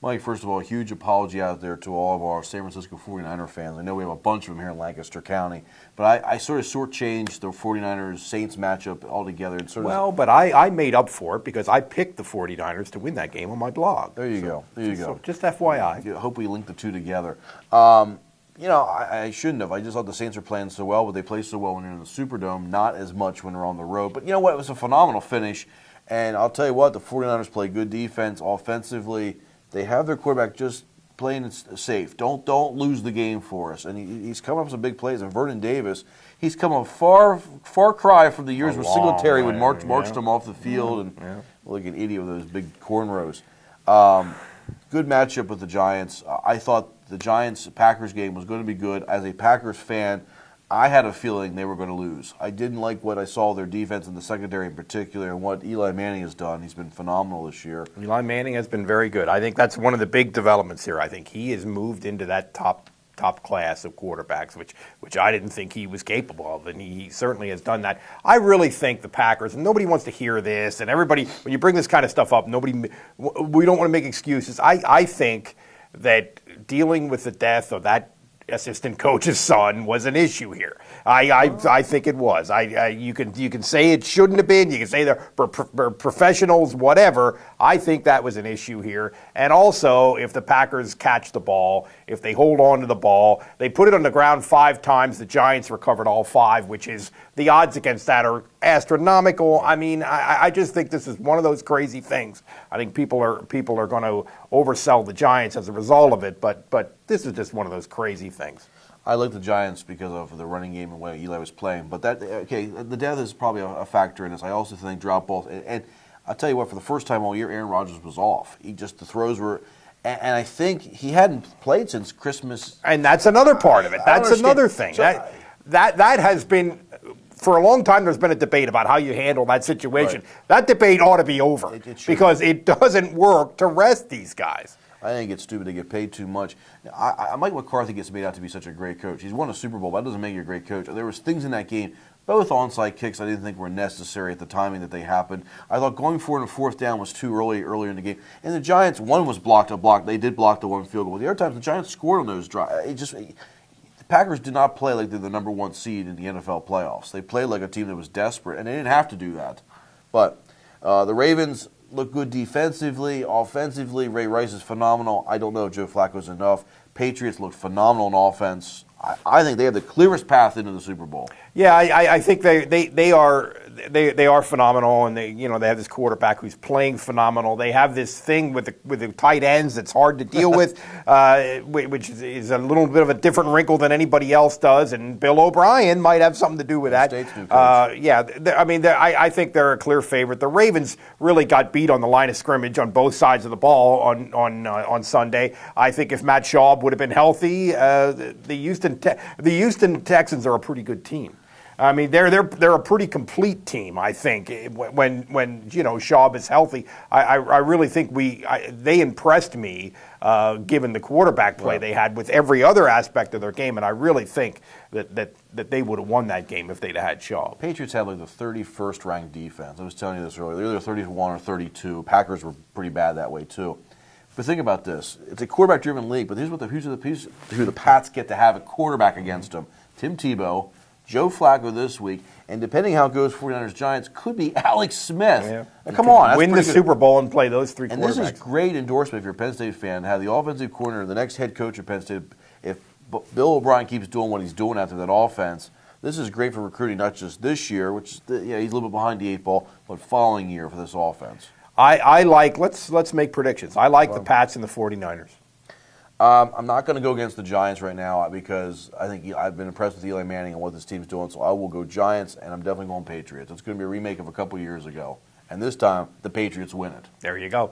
Mike, first of all, a huge apology out there to all of our San Francisco 49er fans. I know we have a bunch of them here in Lancaster County, but I sort of shortchanged the 49ers-Saints matchup altogether. But I made up for it because I picked the 49ers to win that game on my blog. There you go. There you go. So just FYI. I hope we link the two together. I shouldn't have. I just thought the Saints were playing so well, but they play so well when they're in the Superdome, not as much when they're on the road. But you know what? It was a phenomenal finish. And I'll tell you what, the 49ers play good defense offensively. They have their quarterback just playing it safe. Don't lose the game for us. And he's coming up with some big plays. And Vernon Davis, he's come a far cry from the years where Singletary would march them off the field and look like an idiot with those big cornrows. Good matchup with the Giants. I thought the Giants-Packers game was going to be good. As a Packers fan, I had a feeling they were going to lose. I didn't like what I saw their defense in the secondary in particular and what Eli Manning has done. He's been phenomenal this year. Eli Manning has been very good. I think that's one of the big developments here. I think he has moved into that top class of quarterbacks, which I didn't think he was capable of, and he certainly has done that. I really think the Packers, and nobody wants to hear this, and everybody, when you bring this kind of stuff up, we don't want to make excuses. I think that dealing with the death of that assistant coach's son was an issue here. I think it was. You can say it shouldn't have been. You can say they're professionals, whatever. I think that was an issue here. And also, if the Packers catch the ball, if they hold on to the ball, they put it on the ground 5 times. The Giants recovered all 5, which is the odds against that are astronomical. I mean, I just think this is one of those crazy things. I think people are going to oversell the Giants as a result of it, but this is just one of those crazy things. I like the Giants because of the running game and what Eli was playing. But the death is probably a factor in this. I also think drop balls. And I'll tell you what, for the first time all year, Aaron Rodgers was off. The throws were, and I think he hadn't played since Christmas. And that's another part of it. That's another thing. So, that has been, for a long time, there's been a debate about how you handle that situation. Right. That debate ought to be over because it doesn't work to rest these guys. I think it's stupid to get paid too much. Mike McCarthy gets made out to be such a great coach. He's won a Super Bowl, but that doesn't make you a great coach. There was things in that game, both onside kicks I didn't think were necessary at the timing that they happened. I thought going for it on 4th down was too earlier in the game. And the Giants, one was blocked. They did block the one field goal. The other times the Giants scored on those drives. The Packers did not play like they're the number 1 seed in the NFL playoffs. They played like a team that was desperate, and they didn't have to do that. But the Ravens look good defensively. Offensively, Ray Rice is phenomenal. I don't know if Joe Flacco's enough. Patriots look phenomenal in offense. I think they have the clearest path into the Super Bowl. Yeah, I think they are phenomenal, and they have this quarterback who's playing phenomenal. They have this thing with the tight ends that's hard to deal with, which is a little bit of a different wrinkle than anybody else does. And Bill O'Brien might have something to do with that. I think they're a clear favorite. The Ravens really got beat on the line of scrimmage on both sides of the ball on Sunday. I think if Matt Schaub would have been healthy, the Houston Texans are a pretty good team. I mean, they're a pretty complete team. I think when Schaub is healthy, I really think they impressed me given the quarterback play they had with every other aspect of their game, and I really think that they would have won that game if they'd have had Schaub. Patriots had like the 31st ranked defense. I was telling you this earlier. They're either 31 or 32. Packers were pretty bad that way too. But think about this. It's a quarterback-driven league, but here's who the Pats get to have a quarterback against them. Tim Tebow, Joe Flacco this week, and depending how it goes, 49ers-Giants, could be Alex Smith. Yeah. Now, come on. That's win the Super Bowl and play those 3 quarterbacks. And this is great endorsement if you're a Penn State fan, to have the offensive coordinator, the next head coach of Penn State. If Bill O'Brien keeps doing what he's doing after that offense, this is great for recruiting, not just this year, which he's a little bit behind the 8 ball, but following year for this offense. I like, let's make predictions. I like the Pats and the 49ers. I'm not going to go against the Giants right now because I think I've been impressed with Eli Manning and what this team's doing, so I will go Giants, and I'm definitely going Patriots. It's going to be a remake of a couple years ago, and this time the Patriots win it. There you go.